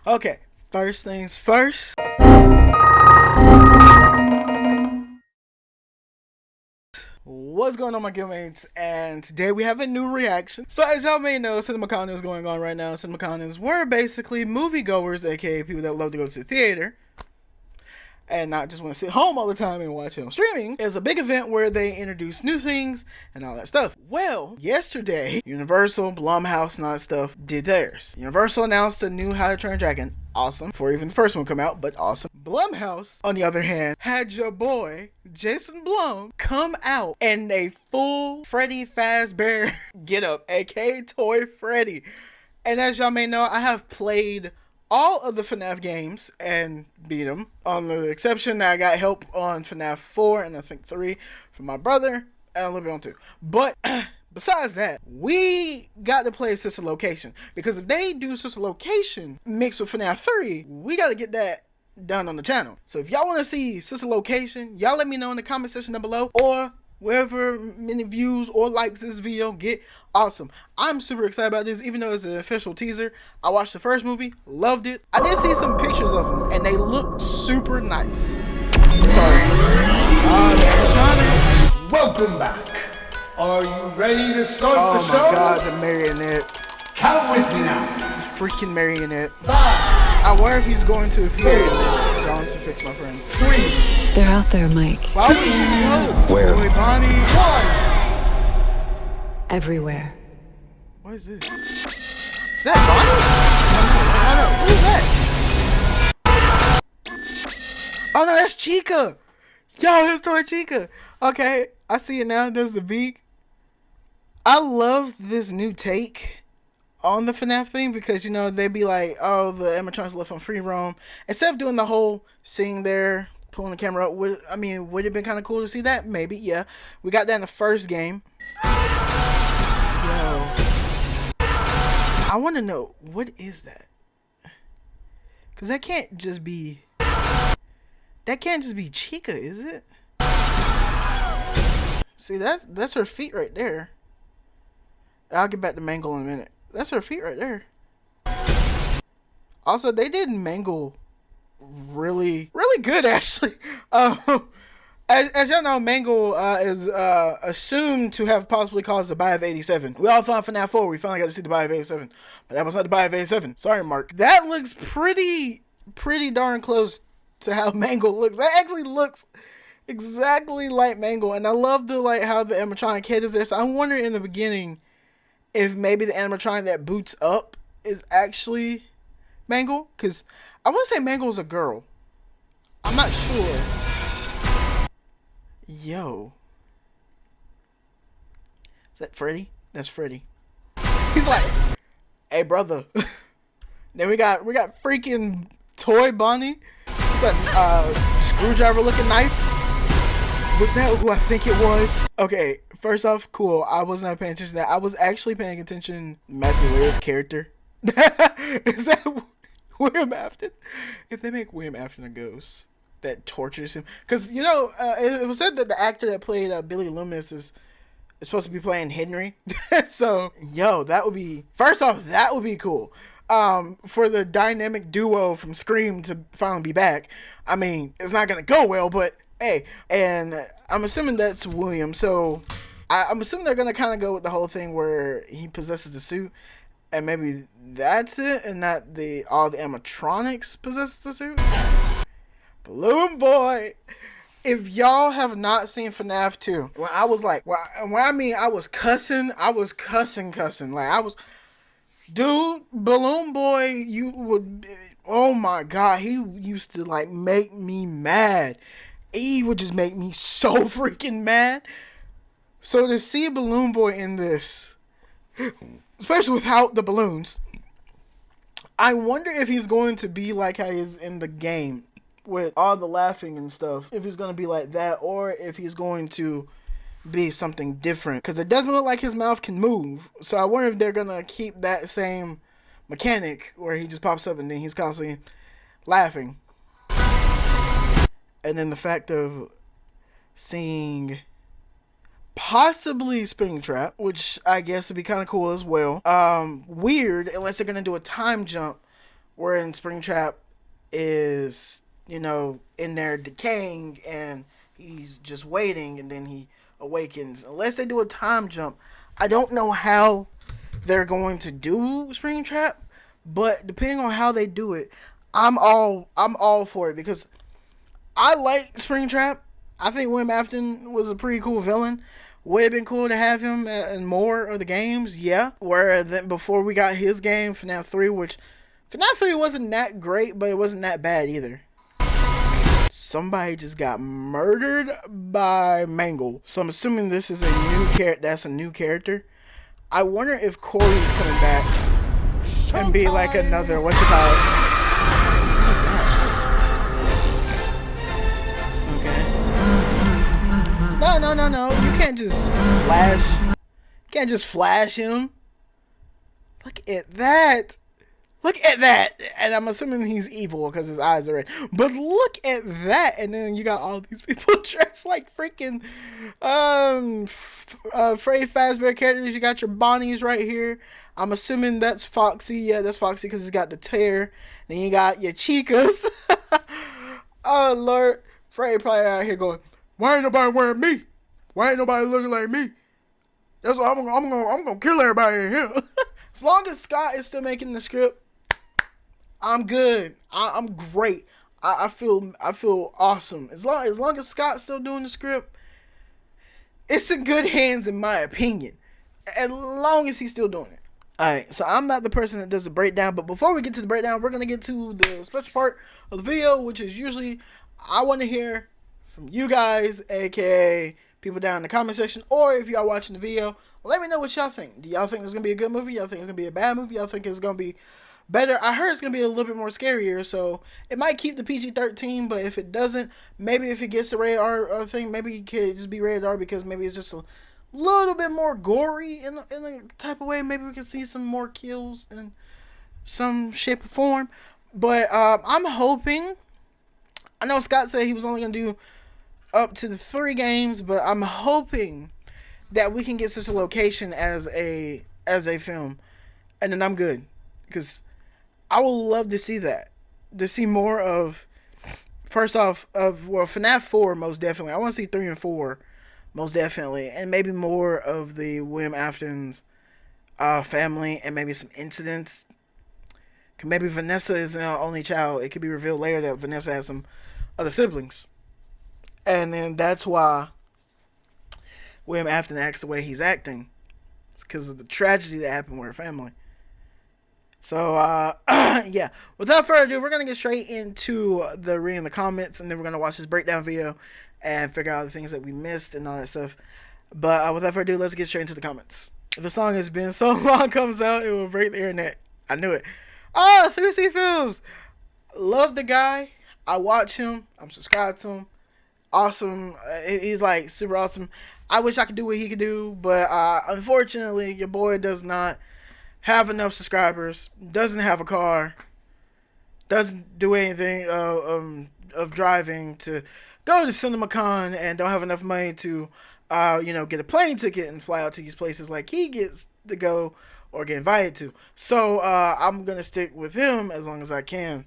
Okay. First things first. What's going on, my guildmates? And today we have a new reaction. So as y'all may know, CinemaCon is going on right now. CinemaCon is we're basically moviegoers, aka people that love to go to the theater and not just want to sit home all the time and watch it on streaming. It's a big event where they introduce new things and all that stuff. Well, yesterday, Universal, Blumhouse, and all that stuff did theirs. Universal announced a new How to Train Your Dragon. Awesome. Before even the first one come out, but awesome. Blumhouse, on the other hand, had your boy, Jason Blum, come out in a full Freddy Fazbear getup, aka Toy Freddy. And as y'all may know, I have played all of the FNAF games and beat them, on the exception that I got help on FNAF 4 and I think 3 from my brother, and a little bit on 2. But besides that, we got to play Sister Location, because if they do Sister Location mixed with FNAF 3, we got to get that done on the channel. So if y'all want to see Sister Location, y'all let me know in the comment section down below, or wherever many views or likes this video get. Awesome. I'm super excited about this, even though it's an official teaser. I watched the first movie, loved it. I did see some pictures of them, and they look super nice. Sorry. Welcome back. Are you ready to start the show? Oh my god, the marionette. Count with me now. The freaking marionette. 5. I wonder if he's going to appear in this. Going to fix my friends. 3. They're out there, Mike. Why would she go? Where? Toy Bonnie. 1. Everywhere. What is this? Is that Bonnie? What is that? Oh no, that's Chica. Yo, that's Toy Chica. Okay, I see it now. There's the beak. I love this new take on the FNAF thing, because, you know, they'd be like, oh, the animatronics left on free roam. Instead of doing the whole scene there, pulling the camera up, would it have been kind of cool to see that? Maybe, yeah. We got that in the first game. Yo. I want to know, what is that? Because that can't just be Chica, is it? See, that's her feet right there. I'll get back to Mangle in a minute. That's her feet right there. Also, they did Mangle really good, actually. As y'all know, Mangle is assumed to have possibly caused the buy of 87. We all thought FNAF 4 we finally got to see the buy of 87, but that was not the buy of 87. Sorry, Mark. That looks pretty darn close to how Mangle looks. That actually looks exactly like Mangle, and I love the how the animatronic head is there. So I wonder in the beginning if maybe the animatronic that boots up is actually Mangle, because I want to say Mangle is a girl. I'm not sure. Yo, is that Freddy? That's Freddy. He's like, hey brother. Then we got freaking Toy Bonnie. That screwdriver looking knife. Was that who I think it was? Okay, first off, cool. I was not paying attention to that. I was actually paying attention to Matthew Lear's character. Is that William Afton? If they make William Afton a ghost that tortures him, because you know, it was said that the actor that played Billy Loomis is supposed to be playing Henry. So, yo, that would be, first off, that would be cool. For the dynamic duo from Scream to finally be back. I mean, it's not gonna go well, but hey, and I'm assuming that's William, so I'm assuming they're gonna kind of go with the whole thing where he possesses the suit, and maybe that's it, and not all the animatronics possess the suit. Balloon Boy. If y'all have not seen FNAF 2, when I was like, when I mean I was cussing, like I was, dude, Balloon Boy, you would, oh my god, he used to like make me mad. He would just make me so freaking mad. So to see Balloon Boy in this, especially without the balloons, I wonder if he's going to be like how he is in the game with all the laughing and stuff. If he's going to be like that, or if he's going to be something different. Because it doesn't look like his mouth can move. So I wonder if they're going to keep that same mechanic where he just pops up and then he's constantly laughing. And then the fact of seeing Possibly Springtrap, which I guess would be kind of cool as well. Weird, unless they're going to do a time jump where in Springtrap is, in there decaying and he's just waiting and then he awakens. Unless they do a time jump. I don't know how they're going to do Springtrap, but depending on how they do it, I'm all for it because I like Springtrap. I think William Afton was a pretty cool villain. Would have been cool to have him in more of the games, yeah. Where then before we got his game, FNAF 3, which FNAF 3 wasn't that great, but it wasn't that bad either. Somebody just got murdered by Mangle. So I'm assuming this is a new character. That's a new character. I wonder if Corey's coming back and be like another, what you call it? What is that? No. You can't just flash. You can't just flash him. Look at that. Look at that. And I'm assuming he's evil because his eyes are red. But look at that. And then you got all these people dressed like freaking Freddy Fazbear characters. You got your Bonnies right here. I'm assuming that's Foxy. Yeah, that's Foxy because he's got the tear. Then you got your Chicas. Oh, Lord. Freddy probably out here going, why ain't nobody wearing me? Why ain't nobody looking like me? That's why I'm gonna kill everybody in here. As long as Scott is still making the script, I'm good. I'm great. I feel awesome. As long as Scott's still doing the script, it's in good hands in my opinion. As long as he's still doing it. Alright, so I'm not the person that does the breakdown, but before we get to the breakdown, we're gonna get to the special part of the video, which is usually I want to hear from you guys, aka people down in the comment section, or if y'all watching the video, let me know what y'all think. Do y'all think it's gonna be a good movie? Y'all think it's gonna be a bad movie? Y'all think it's gonna be better? I heard it's gonna be a little bit more scarier, so it might keep the PG-13, but if it doesn't, maybe if it gets the rated R thing, maybe it could just be rated R because maybe it's just a little bit more gory in a type of way. Maybe we can see some more kills in some shape or form. But I'm hoping. I know Scott said he was only gonna do up to the 3 games, but I'm hoping that we can get such a location as a film, and then I'm good, because I would love to see that, to see more of, first off, FNAF 4 most definitely. I want to see 3 and 4 most definitely, and maybe more of the William Afton's family, and maybe some incidents. Cause maybe Vanessa is an only child. It could be revealed later that Vanessa has some other siblings. And then that's why William Afton acts the way he's acting. It's because of the tragedy that happened with her family. So, yeah. Without further ado, we're going to get straight into the reading the comments. And then we're going to watch this breakdown video and figure out the things that we missed and all that stuff. But without further ado, let's get straight into the comments. If a song has been so long comes out, it will break the internet. I knew it. 3C Films. Love the guy. I watch him. I'm subscribed to him. Awesome. He's like super awesome. I wish I could do what he could do, but unfortunately your boy does not have enough subscribers, doesn't have a car, doesn't do anything of driving to go to CinemaCon, and don't have enough money to get a plane ticket and fly out to these places like he gets to go or get invited to. So I'm gonna stick with him as long as I can.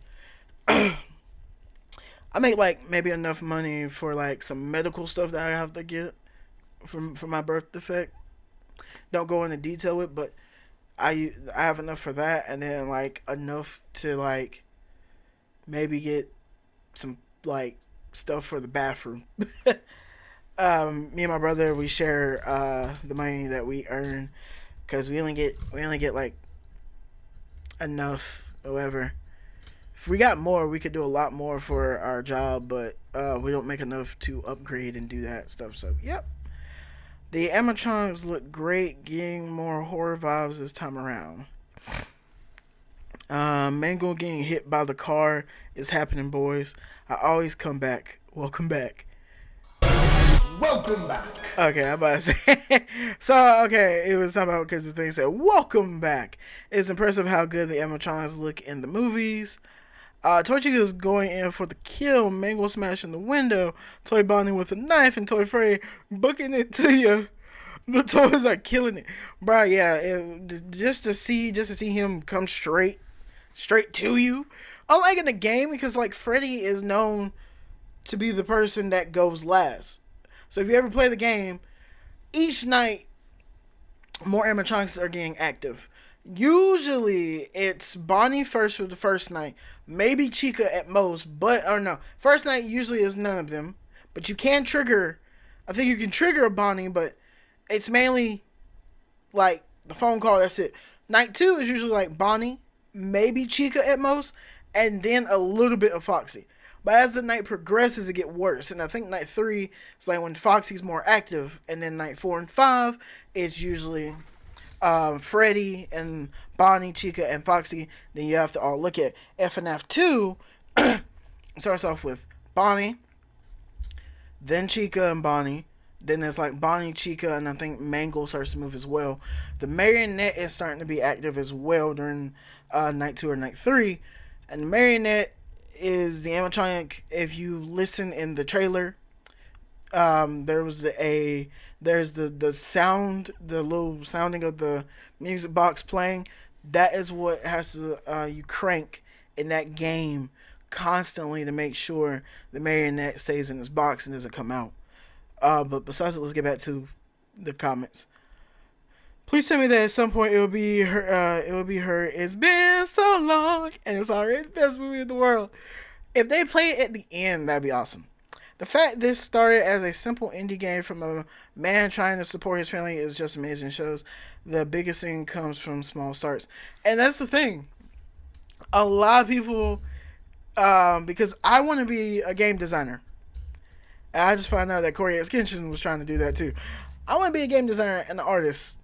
I make like maybe enough money for like some medical stuff that I have to get for my birth defect. Don't go into detail with, but I have enough for that, and then like enough to like maybe get some like stuff for the bathroom. Me and my brother, we share the money that we earn, because we only get like enough, however. If we got more, we could do a lot more for our job, but we don't make enough to upgrade and do that stuff. So, yep. The animatronics look great, getting more horror vibes this time around. Mangle getting hit by the car is happening, boys. I always come back. Welcome back. Welcome back. Okay, I'm about to say. So, okay, it was talking about because the thing said, welcome back. It's impressive how good the animatronics look in the movies. Toy Chica is going in for the kill. Mangle smashing the window. Toy Bonnie with a knife, and Toy Freddy booking it to you The toys are killing it, bro. Yeah, just to see him come straight to you. Unlike in the game, because like Freddy is known to be the person that goes last. So if you ever play the game, each night more animatronics are getting active. Usually it's Bonnie first for the first night, maybe Chica at most, but or no, first night usually is none of them. But you can trigger. I think you can trigger a Bonnie, but it's mainly like the phone call. That's it. Night 2 is usually like Bonnie, maybe Chica at most, and then a little bit of Foxy. But as the night progresses, it gets worse. And I think night 3 is like when Foxy's more active, and then night 4 and 5 is usually Freddy and Bonnie, Chica, and Foxy. Then you have to all look at FNAF 2. Starts off with Bonnie, then Chica and Bonnie. Then there's like Bonnie, Chica, and I think Mangle starts to move as well. The Marionette is starting to be active as well during night 2 or night 3. And the Marionette is the animatronic. If you listen in the trailer, there's the sound, the little sounding of the music box playing. That is what has to you crank in that game constantly to make sure the Marionette stays in this box and doesn't come out. But besides it, let's get back to the comments. Please tell me that at some point it will be her. It's been so long, and it's already the best movie in the world. If they play it at the end, that'd be awesome. The fact this started as a simple indie game from a man trying to support his family is just amazing. Shows the biggest thing comes from small starts, and that's the thing. A lot of people, because I want to be a game designer. And I just found out that Corey X. Kenshin was trying to do that too. I want to be a game designer and an artist.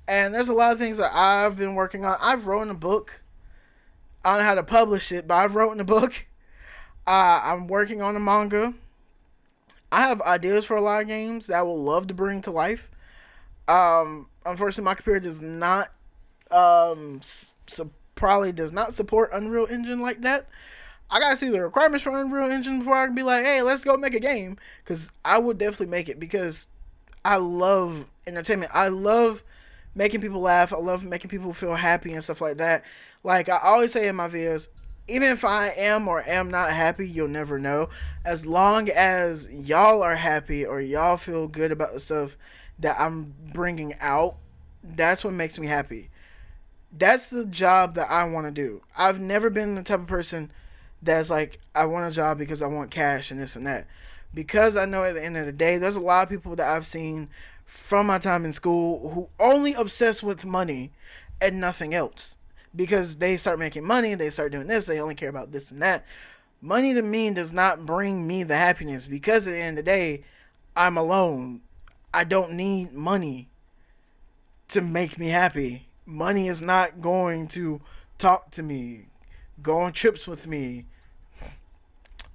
And there's a lot of things that I've been working on. I've written a book. I don't know how to publish it, but I've written a book. I'm working on a manga. I have ideas for a lot of games that I would love to bring to life. Unfortunately, my computer does not, probably does not support Unreal Engine like that. I gotta see the requirements for Unreal Engine before I can be like, hey, let's go make a game. Because I would definitely make it, because I love entertainment. I love making people laugh. I love making people feel happy and stuff like that. Like I always say in my videos, even if I am or am not happy, you'll never know. As long as y'all are happy or y'all feel good about the stuff that I'm bringing out, that's what makes me happy. That's the job that I want to do. I've never been the type of person that's like, I want a job because I want cash and this and that. Because I know at the end of the day, there's a lot of people that I've seen from my time in school who only obsess with money and nothing else. Because they start making money, they start doing this, they only care about this and that. Money to me does not bring me the happiness, because at the end of the day, I'm alone. I don't need money to make me happy. Money is not going to talk to me, go on trips with me.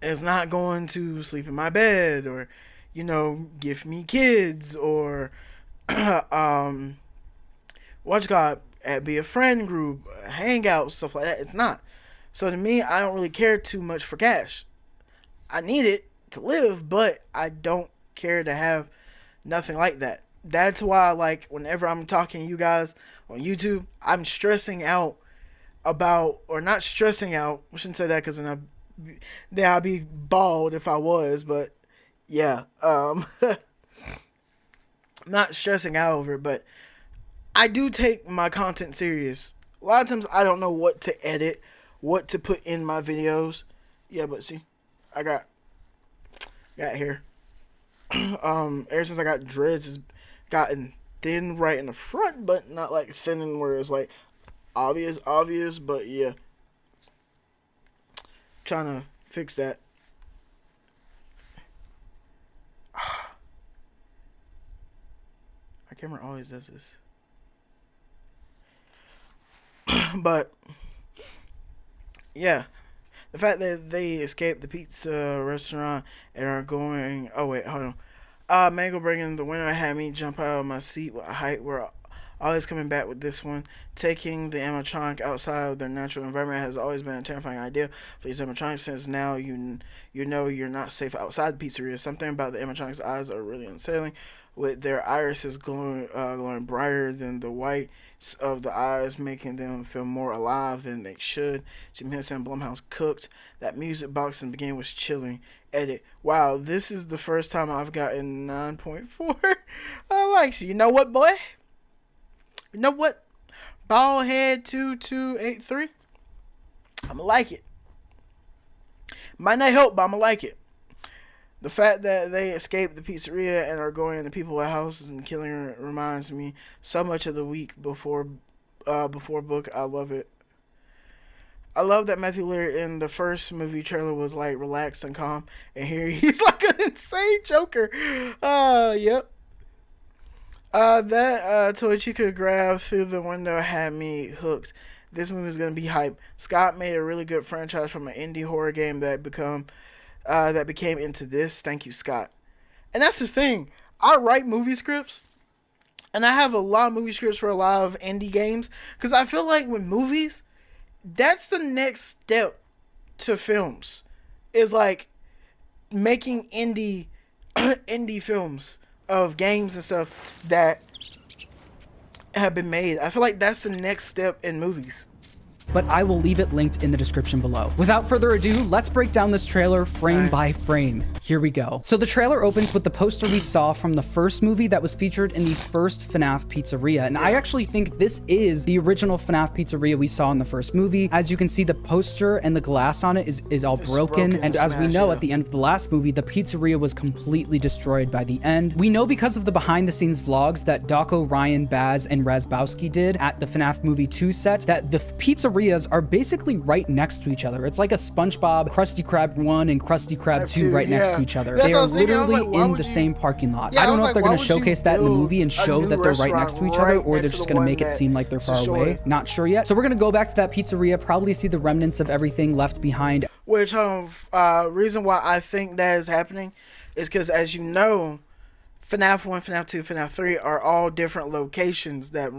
It's not going to sleep in my bed or, give me kids or, be a friend group, hangout, stuff like that. It's not. So to me, I don't really care too much for cash. I need it to live, but I don't care to have nothing like that. That's why, like, whenever I'm talking to you guys on YouTube, I'm stressing out about, or not stressing out, I shouldn't say that because then I'd be bald if I was, but yeah, not stressing out over it, but I do take my content serious. A lot of times I don't know what to edit, what to put in my videos. Yeah, but see, I got hair. Ever since I got dreads, it's gotten thin right in the front, but not like thinning where it's like obvious, but yeah. Trying to fix that. My camera always does this. But yeah, the fact that they escaped the pizza restaurant and are going. Oh wait, hold on. Mango bringing the winner had me jump out of my seat with a height. We're always coming back with this one. Taking the animatronic outside of their natural environment has always been a terrifying idea for these animatronics, since now you know you're not safe outside the pizzeria. Something about the animatronic's eyes are really unsettling. with their irises glowing brighter than the whites of the eyes, making them feel more alive than they should. Jim Henson and Blumhouse cooked. That music box in the beginning was chilling. Edit. Wow, this is the first time I've gotten 9.4 likes. You know what, boy? You know what? Ballhead 2283. I'ma like it. Might not help, but I'ma like it. The fact that they escaped the pizzeria and are going into people's houses and killing her reminds me so much of the week before book. I love it. I love that Matthew Lillard in the first movie trailer was like relaxed and calm, and here he's like an insane Joker. Yep. That toy Chica grabbed through the window had me hooked. This movie is gonna be hype. Scott made a really good franchise from an indie horror game that became into this. Thank you, Scott. And that's the thing. I write movie scripts, and I have a lot of movie scripts for a lot of indie games, because I feel like with movies, that's the next step to films, is like making indie films of games and stuff that have been made. I feel like that's the next step in movies. But I will leave it linked in the description below. Without further ado, let's break down this trailer frame by frame. Here we go. So the trailer opens with the poster we saw from the first movie that was featured in the first FNAF Pizzeria. And I actually think this is the original FNAF Pizzeria we saw in the first movie. As you can see, the poster and the glass on it is all broken. And as we know, at the end of the last movie, the pizzeria was completely destroyed by the end. We know because of the behind the scenes vlogs that Dawko, Ryan, Baz, and Razbowski did at the FNAF Movie 2 set, that the pizzeria are basically right next to each other. It's like a SpongeBob, Krusty Krab 1 and Krusty Krab 2 right next to each other. They are literally in the same parking lot. I don't know if they're going to showcase that in the movie and show that they're right next to each other, or they're just going to make it seem like they're far away. Not sure yet. So we're going to go back to that pizzeria, probably see the remnants of everything left behind. Which reason why I think that is happening is because, as you know, FNAF 1, FNAF 2, FNAF 3 are all different locations that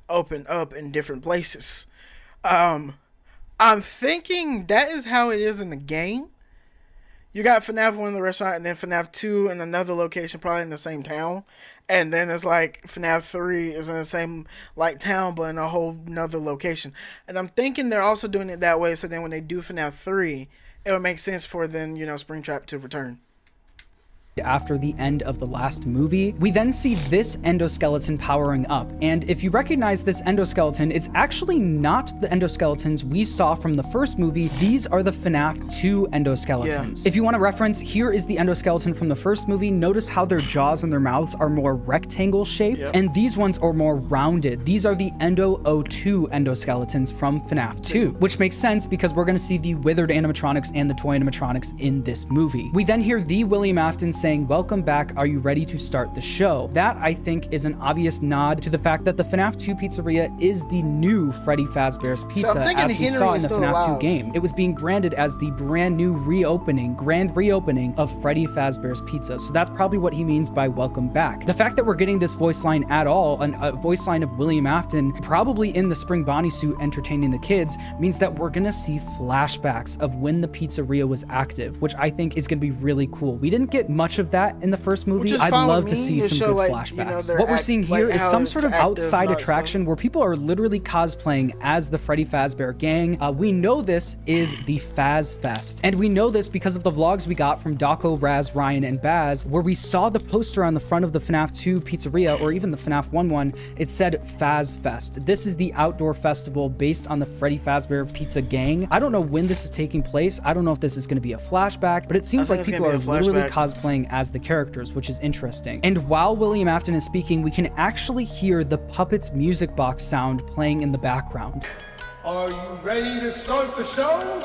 open up in different places. I'm thinking that is how it is in the game. You got FNAF 1 in the restaurant, and then FNAF 2 in another location, probably in the same town. And then it's like FNAF 3 is in the same like town, but in a whole nother location. And I'm thinking they're also doing it that way, so then when they do FNAF 3, it would make sense for then, Springtrap to return. After the end of the last movie, we then see this endoskeleton powering up. And if you recognize this endoskeleton, it's actually not the endoskeletons we saw from the first movie. These are the FNAF 2 endoskeletons. If you want a reference, here is the endoskeleton from the first movie. Notice how their jaws and their mouths are more rectangle shaped, and these ones are more rounded. These are the Endo 02 endoskeletons from FNAF 2, which makes sense because we're going to see the withered animatronics and the toy animatronics in this movie. We then hear the William Afton saying, "Welcome back, are you ready to start the show?" That, I think, is an obvious nod to the fact that the FNAF 2 pizzeria is the new Freddy Fazbear's Pizza, as we saw in the FNAF 2 game. It was being branded as the brand new grand reopening of Freddy Fazbear's Pizza. So that's probably what he means by welcome back. The fact that we're getting this voice line at all, a voice line of William Afton, probably in the spring Bonnie suit entertaining the kids, means that we're gonna see flashbacks of when the pizzeria was active, which I think is gonna be really cool. We didn't get much of that in the first movie. I'd love to see some good flashbacks. What we're seeing here is some sort of outside attraction where people are literally cosplaying as the Freddy Fazbear gang. We know this is the Faz Fest, and we know this because of the vlogs we got from Dawko, Raz, Ryan, and Baz, where we saw the poster on the front of the FNAF 2 pizzeria, or even the FNAF 1 one. It said Faz Fest. This is the outdoor festival based on the Freddy Fazbear Pizza gang. I don't know when this is taking place. I don't know if this is going to be a flashback, but it seems like people are literally cosplaying as the characters, which is interesting. And while William Afton is speaking, we can actually hear the puppet's music box sound playing in the background. Are you ready to start the show?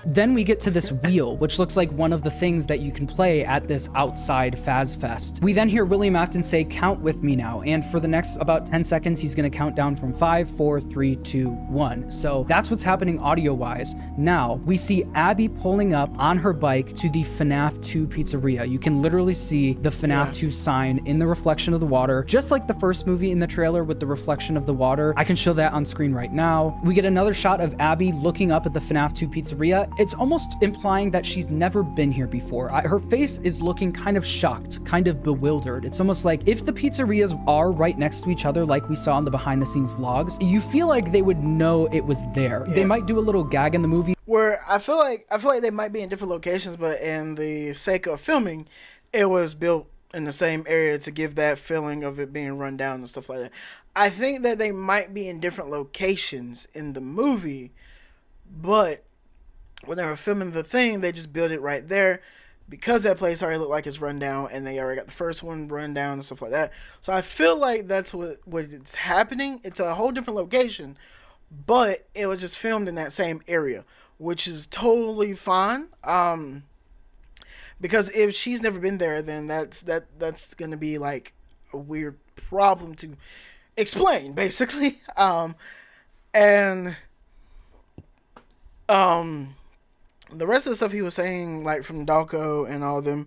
Then we get to this wheel, which looks like one of the things that you can play at this outside Faz Fest. We then hear William Afton say, "Count with me now." And for the next about 10 seconds, he's going to count down from 5, 4, 3, 2, 1. So that's what's happening audio-wise. Now, we see Abby pulling up on her bike to the FNAF 2 pizzeria. You can literally see the FNAF 2 sign in the reflection of the water, just like the first movie in the trailer with the reflection of the water. I can show that on screen right now. We get another shot of Abby looking up at the FNAF 2 pizzeria it's almost implying that she's never been here before. Her face is looking kind of shocked, kind of bewildered. It's almost like if the pizzerias are right next to each other, like we saw in the behind the scenes vlogs, you feel like they would know it was there. Yeah. They might do a little gag in the movie where I feel like they might be in different locations, but in the sake of filming, it was built in the same area to give that feeling of it being run down and stuff like that. I think that they might be in different locations in the movie, but when they were filming the thing, they just built it right there because that place already looked like it's run down, and they already got the first one run down and stuff like that. So I feel like that's what it's happening. It's a whole different location, but it was just filmed in that same area, which is totally fine. Because if she's never been there, then that's gonna be like a weird problem to explain, basically. The rest of the stuff he was saying, like from Dalko and all of them,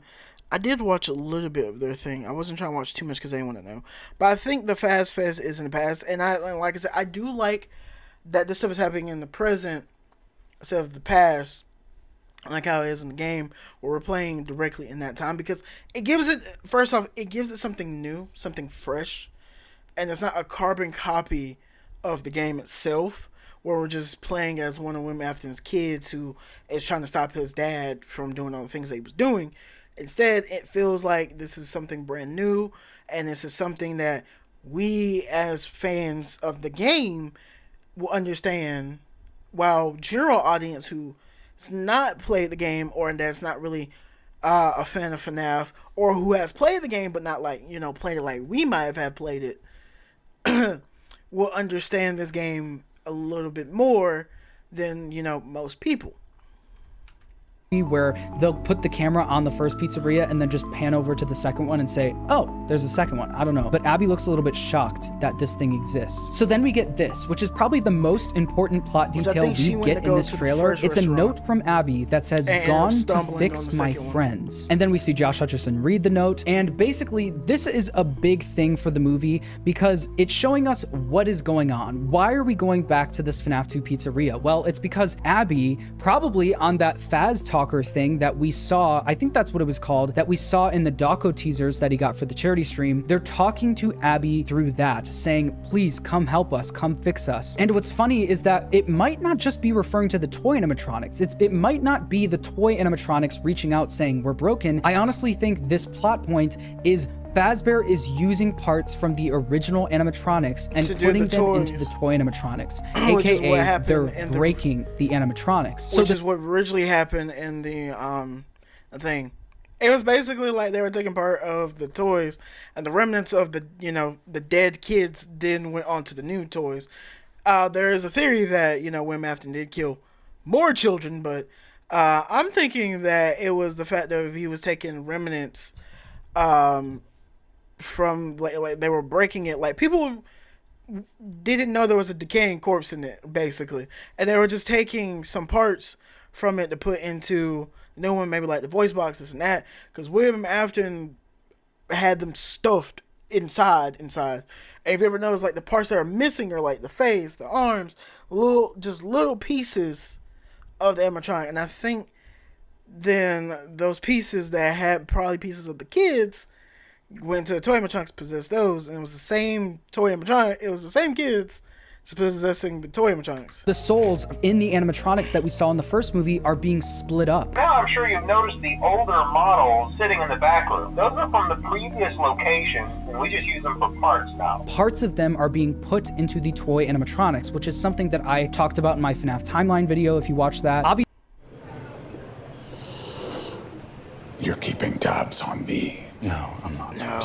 I did watch a little bit of their thing. I wasn't trying to watch too much because I didn't want to know. But I think the Fast Fest is in the past, and like I said, I do like that this stuff is happening in the present instead of the past, like how it is in the game, where we're playing directly in that time, because it gives it, first off, it gives it something new, something fresh, and it's not a carbon copy of the game itself, where we're just playing as one of Wim Afton's kids who is trying to stop his dad from doing all the things that he was doing. Instead, it feels like this is something brand new, and this is something that we as fans of the game will understand, while general audience who has not played the game, or that's not really a fan of FNAF, or who has played the game but not like, played it like we might have had played it, will understand this game a little bit more than most people. Where they'll put the camera on the first pizzeria and then just pan over to the second one and say, oh, there's a second one. I don't know. But Abby looks a little bit shocked that this thing exists. So then we get this, which is probably the most important plot detail we get in this trailer. It's a note from Abby that says, gone to fix my friends. And then we see Josh Hutcherson read the note. And basically, this is a big thing for the movie because it's showing us what is going on. Why are we going back to this FNAF 2 pizzeria? Well, it's because Abby, probably on that Faz Talker thing that we saw, I think that's what it was called, that we saw in the Daco teasers that he got for the charity stream, they're talking to Abby through that, saying, please come help us, come fix us. And what's funny is that it might not just be referring to the toy animatronics. It might not be the toy animatronics reaching out saying we're broken. I honestly think this plot point is Fazbear is using parts from the original animatronics and putting them into the toy animatronics, aka they're breaking the animatronics. Which is what originally happened in the thing. It was basically like they were taking part of the toys, and the remnants of the the dead kids then went on to the new toys. There is a theory that Wim Afton did kill more children, but I'm thinking that it was the fact that he was taking remnants from like they were breaking it, like people didn't know there was a decaying corpse in it basically, and they were just taking some parts from it to put into the new one, maybe like the voice boxes and that, because William Afton had them stuffed inside. And if you ever notice, like the parts that are missing are like the face, the arms, little pieces of the animatronic. And I think then those pieces that had probably pieces of the kids went to the toy animatronics, possessed those, and it was the same toy animatronic. It was the same kids just possessing the toy animatronics. The souls in the animatronics that we saw in the first movie are being split up. Now I'm sure you've noticed the older models sitting in the back room. Those are from the previous location, and we just use them for parts now. Parts of them are being put into the toy animatronics, which is something that I talked about in my FNAF timeline video, if you watch that. You're keeping tabs on me. No, I'm not. No.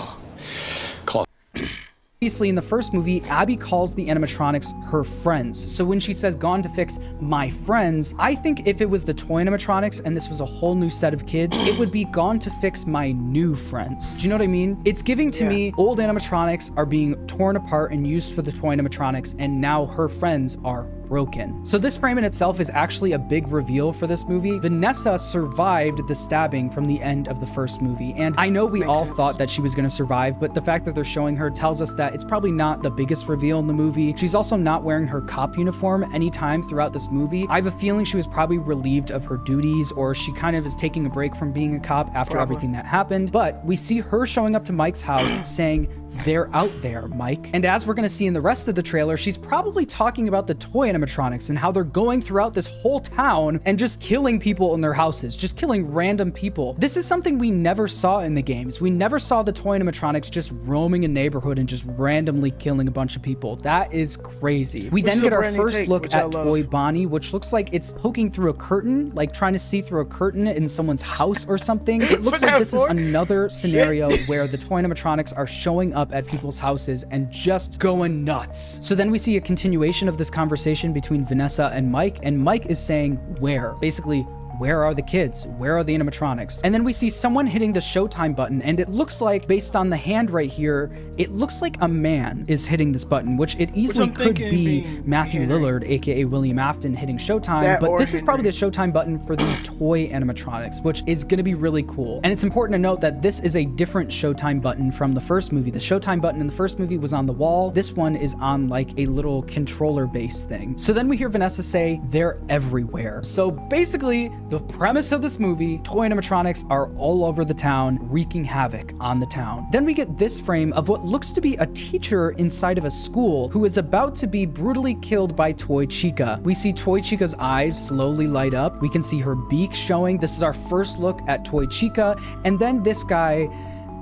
Obviously, in the first movie, Abby calls the animatronics her friends. So when she says gone to fix my friends, I think if it was the toy animatronics and this was a whole new set of kids, it would be gone to fix my new friends. Do you know what I mean? It's giving to me old animatronics are being torn apart and used for the toy animatronics, and now her friends are broken. So this frame in itself is actually a big reveal for this movie. Vanessa survived the stabbing from the end of the first movie. And I know we all thought that she was going to survive, but the fact that they're showing her tells us that it's probably not the biggest reveal in the movie. She's also not wearing her cop uniform anytime throughout this movie. I have a feeling she was probably relieved of her duties, or she kind of is taking a break from being a cop after everything that happened. But we see her showing up to Mike's house saying, "They're out there, Mike." And as we're gonna see in the rest of the trailer, she's probably talking about the toy animatronics and how they're going throughout this whole town and just killing people in their houses, just killing random people. This is something we never saw in the games. We never saw the toy animatronics just roaming a neighborhood and just randomly killing a bunch of people. That is crazy. We then get our first look at Toy Bonnie, which looks like it's poking through a curtain, like trying to see through a curtain in someone's house or something. It looks like this is another scenario where the toy animatronics are showing up at people's houses and just going nuts. So then we see a continuation of this conversation between Vanessa and Mike is saying, "Where?" Basically, where are the kids? Where are the animatronics? And then we see someone hitting the Showtime button, and it looks like, based on the hand right here, it looks like a man is hitting this button, which it easily could be Matthew Lillard, aka William Afton, hitting Showtime, but this is probably the Showtime button for the toy animatronics, which is gonna be really cool. And it's important to note that this is a different Showtime button from the first movie. The Showtime button in the first movie was on the wall. This one is on like a little controller-based thing. So then we hear Vanessa say, "They're everywhere." So basically, the premise of this movie, toy animatronics are all over the town, wreaking havoc on the town. Then we get this frame of what looks to be a teacher inside of a school who is about to be brutally killed by Toy Chica. We see Toy Chica's eyes slowly light up. We can see her beak showing. This is our first look at Toy Chica. And then this guy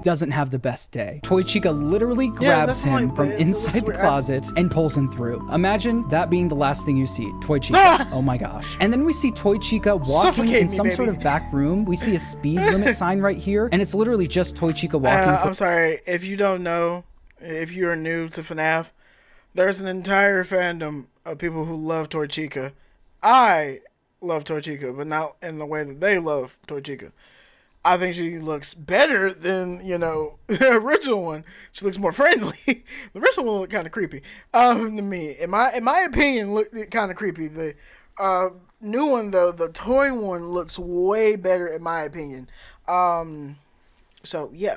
doesn't have the best day. Toy Chica literally grabs him from inside the closet and pulls him through. Imagine that being the last thing you see. Toy Chica. Oh my gosh. And then we see Toy Chica walking in some sort of back room. We see a speed limit sign right here, and it's literally just Toy Chica walking. I'm sorry, if you don't know, if you're new to FNAF, there's an entire fandom of people who love Toy Chica. I love Toy Chica, but not in the way that they love Toy Chica. I think she looks better than, the original one. She looks more friendly. The original one looked kind of creepy. To me, in my opinion, looked kind of creepy. The new one though, the toy one looks way better in my opinion. So yeah.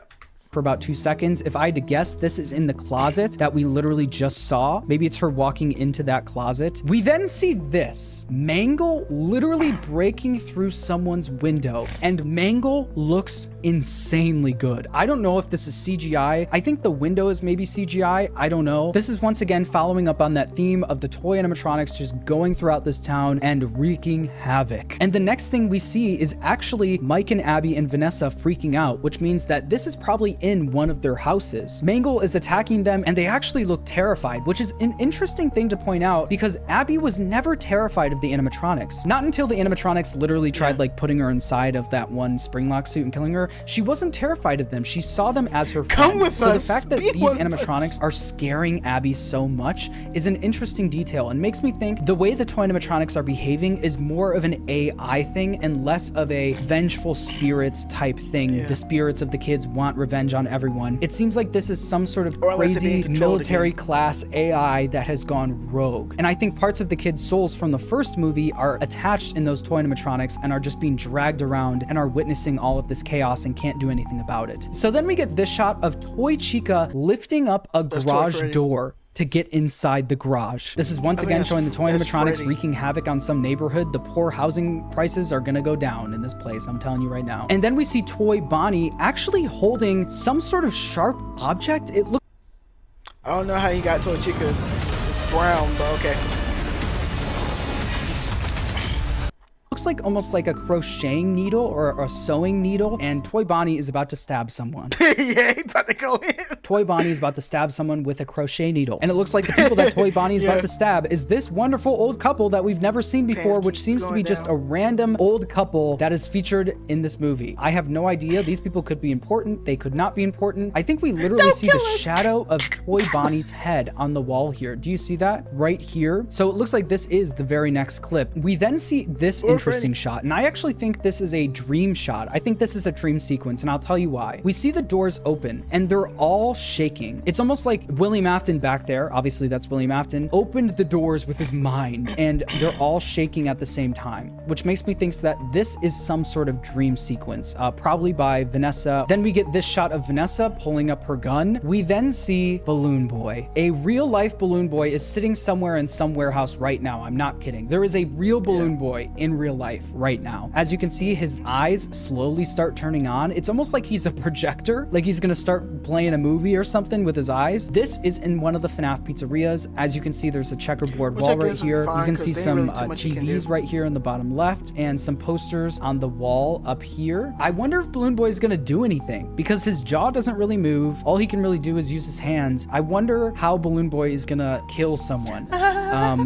For about 2 seconds. If I had to guess, this is in the closet that we literally just saw. Maybe it's her walking into that closet. We then see this. Mangle literally breaking through someone's window, and Mangle looks insanely good. I don't know if this is CGI. I think the window is maybe CGI. I don't know. This is once again following up on that theme of the toy animatronics just going throughout this town and wreaking havoc. And the next thing we see is actually Mike and Abby and Vanessa freaking out, which means that this is probably in one of their houses. Mangle is attacking them, and they actually look terrified, which is an interesting thing to point out because Abby was never terrified of the animatronics. Not until the animatronics literally tried like putting her inside of that one Springlock suit and killing her. She wasn't terrified of them. She saw them as her friends. So the fact that these animatronics are scaring Abby so much is an interesting detail and makes me think the way the toy animatronics are behaving is more of an AI thing and less of a vengeful spirits type thing. The spirits of the kids want revenge on everyone. It seems like this is some sort of crazy military class AI that has gone rogue. And I think parts of the kids' souls from the first movie are attached in those toy animatronics and are just being dragged around and are witnessing all of this chaos and can't do anything about it. So then we get this shot of Toy Chica lifting up a garage door to get inside the garage. This is once again showing the toy animatronics wreaking havoc on some neighborhood. The poor housing prices are gonna go down in this place, I'm telling you right now. And then we see Toy Bonnie actually holding some sort of sharp object. It looks... I don't know how you got Toy Chica. It's brown, but okay. Looks like almost like a crocheting needle or a sewing needle, and Toy Bonnie is about to stab someone. Yeah, he's about to go in. Toy Bonnie is about to stab someone with a crochet needle, and it looks like the people that Toy Bonnie is about to stab is this wonderful old couple that we've never seen before, which seems to be just a random old couple that is featured in this movie. I have no idea. These people could be important. They could not be important. I think we literally see the shadow of Toy Bonnie's head on the wall here. Do you see that right here? So it looks like this is the very next clip. We then see this interesting interesting shot, and I actually think this is a dream shot. I think this is a dream sequence, and I'll tell you why. We see the doors open, and they're all shaking. It's almost like William Afton back there, obviously that's William Afton, opened the doors with his mind, and they're all shaking at the same time, which makes me think that this is some sort of dream sequence, probably by Vanessa. Then we get this shot of Vanessa pulling up her gun. We then see Balloon Boy. A real life Balloon Boy is sitting somewhere in some warehouse right now. I'm not kidding. There is a real Balloon Boy in real life right now. As you can see, his eyes slowly start turning on. It's almost like he's a projector, like he's gonna start playing a movie or something with his eyes. This is in one of the FNAF pizzerias. As you can see, there's a checkerboard wall right here. You can see some TVs right here in the bottom left and some posters on the wall up here. I wonder if Balloon Boy is gonna do anything because his jaw doesn't really move. All he can really do is use his hands. I wonder how Balloon Boy is gonna kill someone.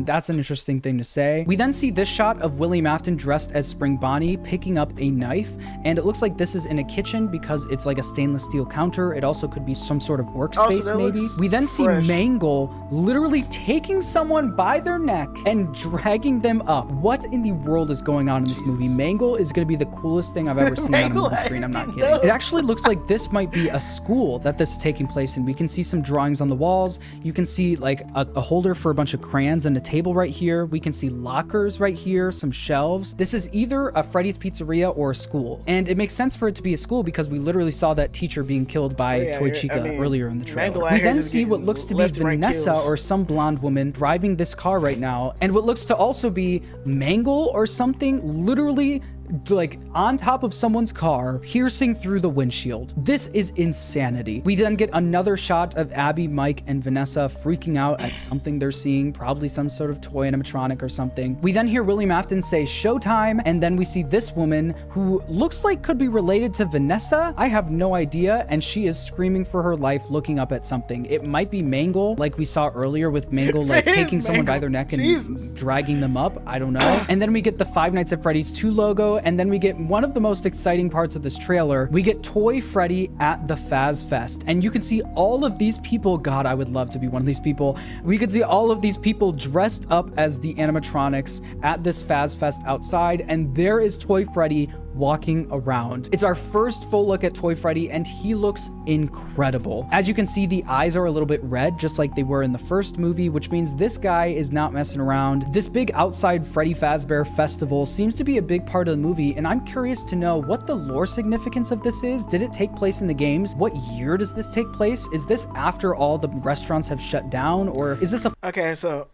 That's an interesting thing to say. We then see this shot of William Afton dressed as Spring Bonnie picking up a knife, and it looks like this is in a kitchen because it's like a stainless steel counter. It also could be some sort of workspace, maybe. We then see Mangle literally taking someone by their neck and dragging them up. What in the world is going on in this movie? Mangle is gonna be the coolest thing I've ever seen on a movie screen. I'm not kidding. It actually looks like this might be a school that this is taking place in. We can see some drawings on the walls. You can see like a holder for a bunch of crayons and a table right here. We can see lockers right here, some shelves. This is either a Freddy's Pizzeria or a school. And it makes sense for it to be a school because we literally saw that teacher being killed by Toy Chica earlier in the trailer. We then see what looks to be Vanessa or some blonde woman driving this car right now, and what looks to also be Mangle or something literally like on top of someone's car, piercing through the windshield. This is insanity. We then get another shot of Abby, Mike, and Vanessa freaking out at something they're seeing, probably some sort of toy animatronic or something. We then hear William Afton say showtime, and then we see this woman who looks like could be related to Vanessa. I have no idea, and she is screaming for her life looking up at something. It might be Mangle, like we saw earlier with Mangle like taking someone by their neck and dragging them up. I don't know. And then we get the Five Nights at Freddy's 2 logo, and then we get one of the most exciting parts of this trailer. We get Toy Freddy at the Faz Fest, and you can see all of these people. God, I would love to be one of these people. We could see all of these people dressed up as the animatronics at this Faz Fest outside, and there is Toy Freddy walking around. It's our first full look at Toy Freddy, and he looks incredible. As you can see, the eyes are a little bit red, just like they were in the first movie, which means this guy is not messing around. This big outside Freddy Fazbear festival seems to be a big part of the movie, and I'm curious to know what the lore significance of this is. Did it take place in the games? What year does this take place? Is this after all the restaurants have shut down, or is this a... Okay, so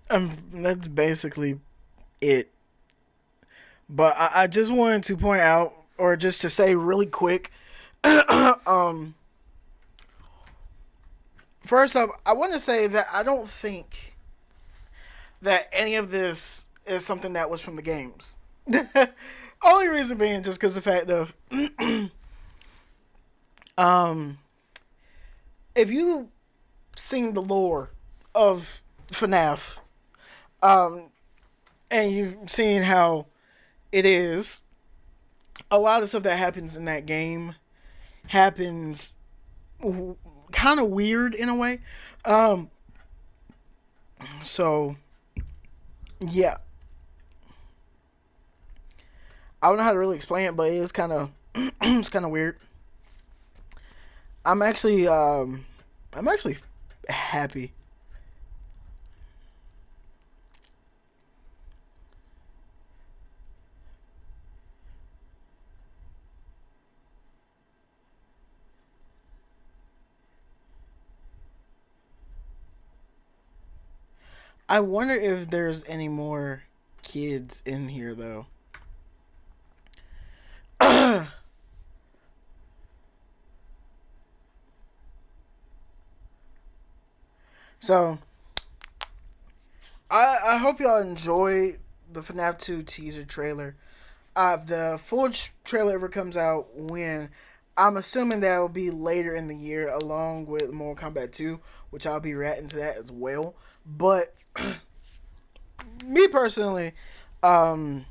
that's basically it. But I just wanted to point out, or just to say really quick, first off, I want to say that I don't think that any of this is something that was from the games. Only reason being just because the fact of, if you seen the lore of FNAF, and you've seen how it is, a lot of stuff that happens in that game happens kind of weird in a way. So yeah, I don't know how to really explain it, but it is kind of it's kind of weird. I'm actually happy. I wonder if there's any more kids in here, though. So, I hope y'all enjoy the FNAF 2 teaser trailer. If the full trailer ever comes out, when I'm assuming that will be later in the year, along with Mortal Kombat 2, which I'll be reacting to that as well. But me personally, I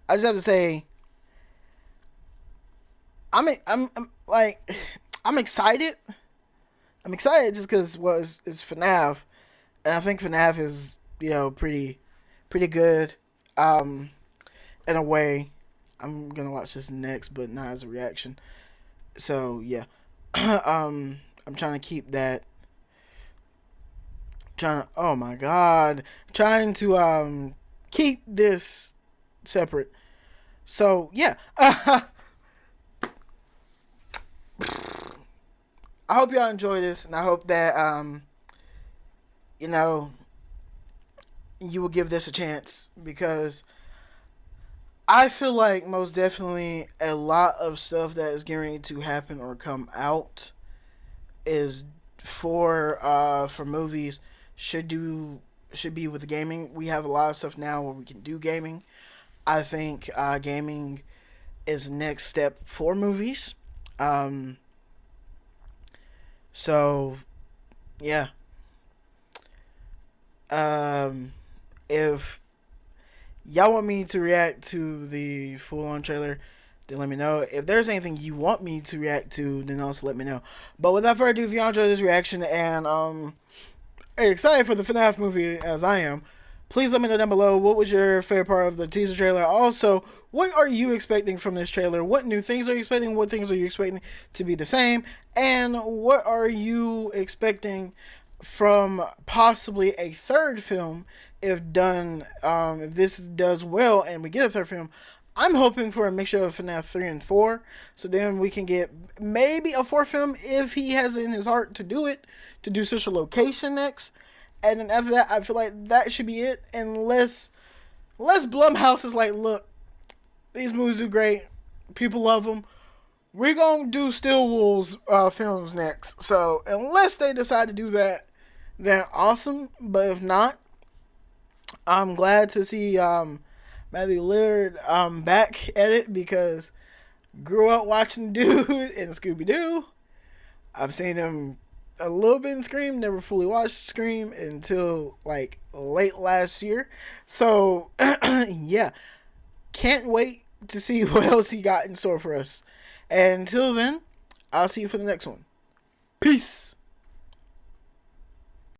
just have to say, I'm excited. I'm excited just because it's FNAF, and I think FNAF is pretty good. In a way, I'm gonna watch this next, but not as a reaction. So yeah, I'm trying to keep that. Oh my god, trying to keep this separate. So yeah, I hope y'all enjoy this, and I hope that you will give this a chance, because I feel like most definitely a lot of stuff that is getting ready to happen or come out is for movies should be with gaming. We have a lot of stuff now where we can do gaming. I think gaming is the next step for movies. So yeah. If y'all want me to react to the full-on trailer, then let me know. If there's anything you want me to react to, then also let me know. But without further ado, if y'all enjoy this reaction and are excited for the Fuhaff movie as I am, please let me know down below what was your favorite part of the teaser trailer. Also, what are you expecting from this trailer? What new things are you expecting? What things are you expecting to be the same? And what are you expecting from possibly a third film if this does well and we get a third film? I'm hoping for a mixture of FNAF 3 and 4, so then we can get maybe a fourth film if he has it in his heart to do it, to do Central Location next. And then after that, I feel like that should be it, unless Blumhouse is like, look, these movies do great, people love them, we're gonna do Steel Wolves films next. So unless they decide to do that, then awesome. But if not, I'm glad to see Matthew Lillard back at it, because grew up watching dude in Scooby-Doo. I've seen him a little bit in Scream, never fully watched Scream until like late last year. So yeah, can't wait to see what else he got in store for us. And until then, I'll see you for the next one. Peace.